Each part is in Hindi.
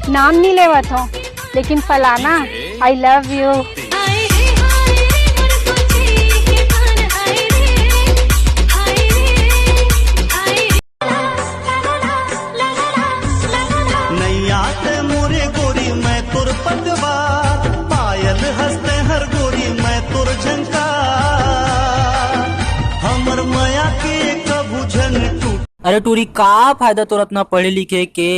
नाम नहीं लेवत हो, लेकिन फलाना आई लव यू। मोरे गोरी मैं तुर पतवार, पायल हंसते हर गोरी मैं तुर झंकार, हमर माया के कबू झन टूट। अरे टूरी का फायदा तोर इतना पढ़े लिखे के,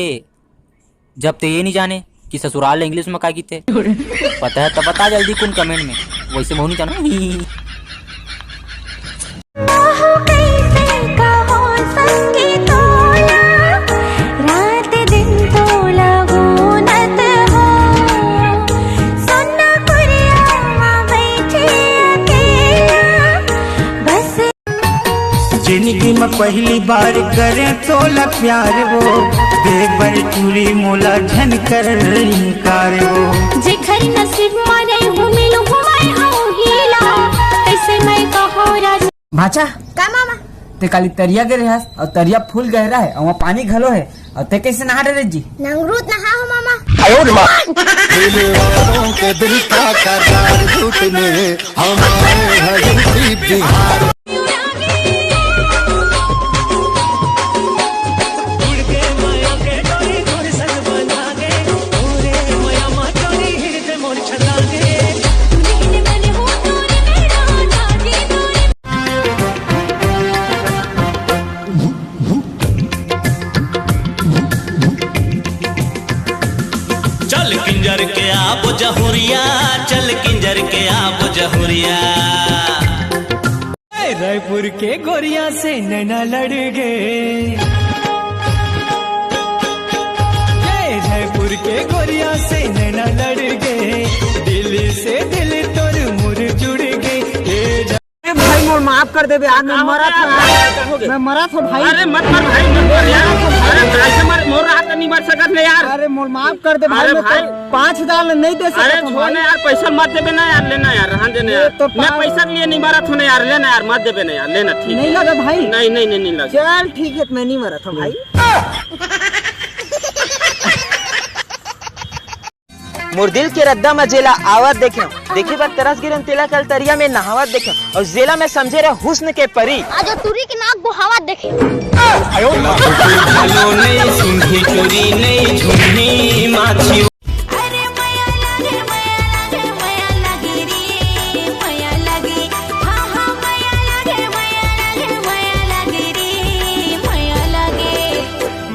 जब ते ये नहीं जाने कि ससुराल इंग्लिश में का कीते। पता है तो बता जल्दी कौन कमेंट में, वैसे मैं नहीं जाना। जिंदगी में पहली बार करे तोला प्यार वो, देख बड़ी चूड़ी मोला झन कर इनकार वो। जेखर नसीब मारे हूँ मिलूँ मैं हूँ हीला, ऐसे मैं कहो राज। भाचा का मामा ते काली तरिया गिरे हस और तरिया फूल गहरा है और वहाँ पानी घलो है, और ते कैसे नहा रहे जी? नंगरूत नहा हो मामा। दिल वालों के दिल का करार टूटने हमारे हजूरी बिहार। चल किंजर के आप जहुरिया, चल किंजर के आप जहुरिया। रायपुर के गोरिया से नैना लड़ गए, जयपुर के गोरिया से नैना लड़ गए, दिल से दिल तोर मुर जुड़ गए। भाई मोर माफ कर दे यार, मैं मरा था भाई। अरे मत मर भाई, मत मर यार। अरे कैसे मर, मोर रात नहीं मर सकत ले यार। अरे मोर माफ कर दे भाई, मैं 5,000 नहीं दे सकता। अरे छोड़ यार, पैसा मत देबे ना यार, लेना यार, रहन देना यार। तो मैं पैसा के लिए नहीं मरा था यार, लेना यार, मत देबे ना यार, लेना ठीक नहीं लगा भाई? नहीं लगा। चल ठीक है, मैं नहीं मरा था भाई। मोर दिल के रद्दा में जेला आवत देखे बार तरस गिरन तेला कल तरिया में नहावत देखे, और जेला में समझे रहे हुस्न के परी। आज टूरी के नाक गुहावत देखे। नहीं सुनही चोरी नहीं झुमनी माछी। अरे माया लागे माया लागे रे माया लागे, हाँ हाँ माया लागे माया लागे रे माया लागे।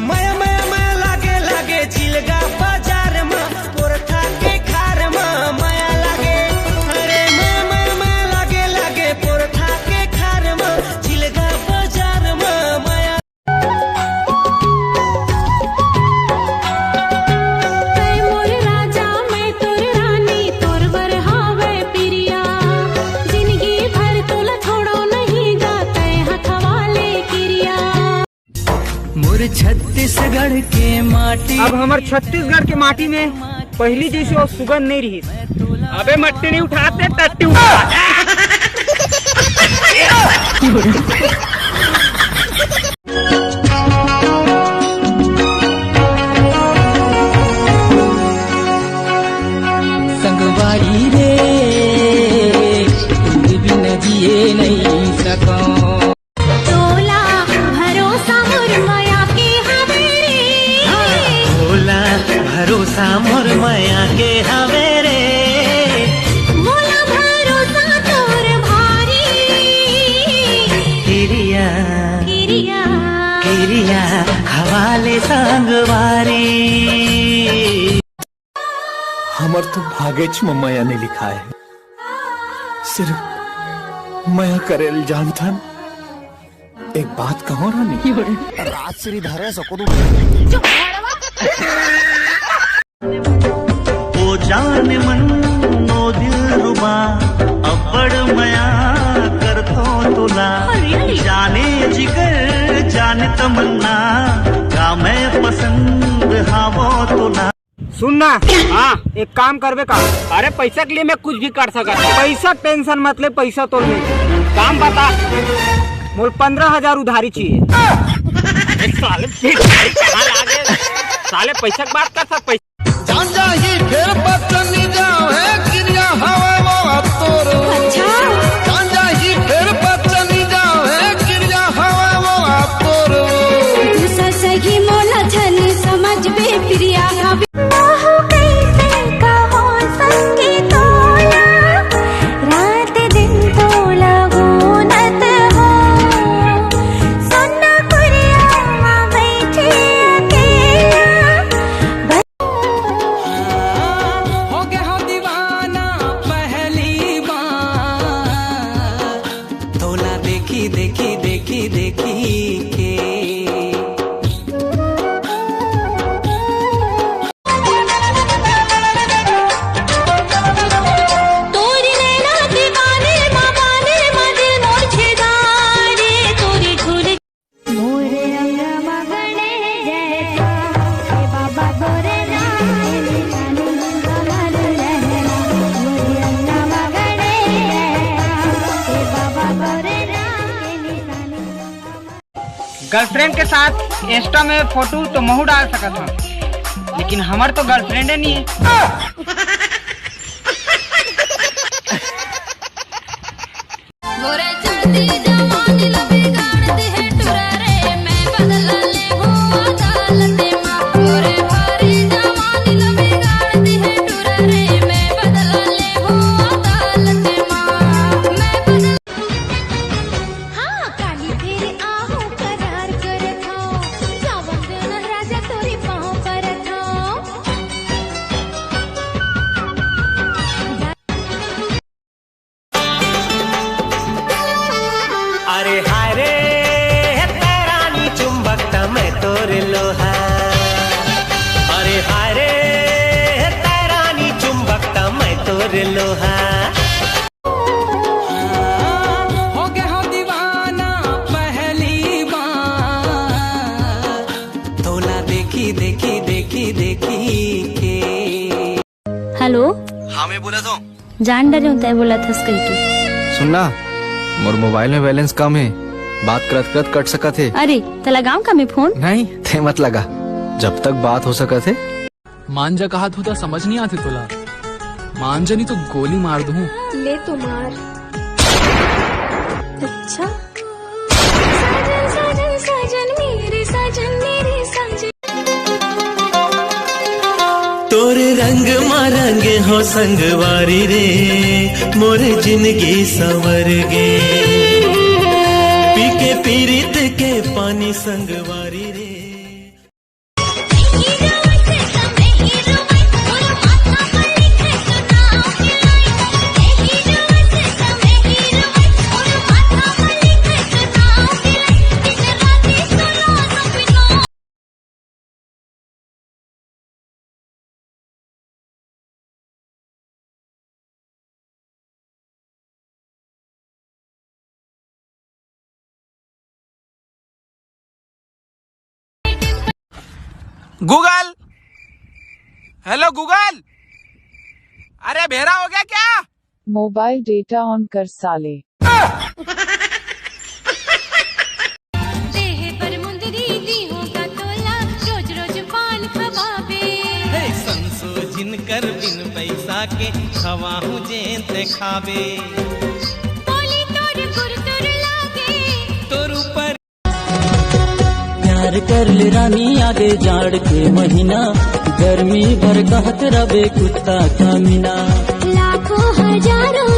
माया माया माया लागे लागे चिलगा बाजार में पोरठा के खार में माया लागे। अरे माया माया माया लागे लागे पोरठा के खार में चिलगा बाजार में माया। मोर राजा मैं तोर रानी, तोर बरहावे पिरिया, जिंदगी भर तोला छोड़ो नहीं जाते हथवाले किरिया। मोर छत्तीसगढ़ के माटी। अब हमारे छत्तीसगढ़ के माटी में पहली जैसी और सुगंध नहीं रही। अबे मट्टी नहीं उठाते, टट्टी उठाते। संगवारी रे तुम बिन जिए नहीं सको। तोला भरोसा मोर माया के हवेरे, भोला भरोसा मोर माया के हवेरे। मोला भरोसा तोर भारी, किरिया किरिया किरिया हवाले संगवारी। हमर तो भागेच में माया ने लिखा है, सिर्फ माया करेल जानथन। एक बात कहो रानी, रात श्री धारे सको ओ जान मन नो दिल रुबा, अब्बड़ माया कर थो तुला। जाने जिगर जाने तमन्ना, का मैं पसंद हावो तुला। सुनना, हाँ एक काम करवे का? अरे पैसा के लिए मैं कुछ भी कर सकता हूँ। पैसा टेंशन मत ले, पैसा तो नहीं। काम बता। मोल 15,000 उधारी चाहिए। साले पैसा की बात कर सब पैसा। जान ही फिर बचनी जाओ है क्रिया हवा वो अब तोरो जान ही फिर बचनी जाओ है क्रिया हवा वो अब तोरो दूसरा सही मोला छन समझ बे प्रिया हवे गर्लफ्रेंड के साथ इंस्टा में फोटो तो महू डाल सकत हूँ, लेकिन हमार तो गर्लफ्रेंड नहीं है। अरे हाय रे तेरा नी चुंबकता मैं तोर लोहा अरे हाय रे तेरा नी चुंबकता मैं तोर लोहा हो गया हो दीवाना पहली बार तोला देखी देखी देखी देखी के। हेलो हाँ मैं बोला तो जान डरे होता है बोला था कही के सुनना मोर मोबाइल में बैलेंस कम है बात करत करत कट सका थे। अरे तो लगाऊं का मैं फोन नहीं थे मत लगा जब तक बात हो सका थे। मान जा कहा था समझ नहीं आते तुला मान जा नहीं तो गोली मार दूं। ले तो मार। अच्छा साजन साजन साजन मेरे साजन मेरे साजन तोरे रंग मारंगे हो संगवारी रे मोरे जिंदगी संवर गे पीके पीरित के पानी संगवारी रे। गूगल हेलो गूगल अरे भेरा हो गया क्या मोबाइल डेटा ऑन कर साले। देह पर मुंदरी दी होगा तोला रोज रोज पान खवाबे संसो जिनकर बिन पैसा के खवाहू जेते खाबे बोली तोर गुरतुर लागे तोर ऊपर प्यार कर ले रानी आगे जाड़ के महीना गर्मी भर कहत रबे कुत्ता का मीना लाखों हजारों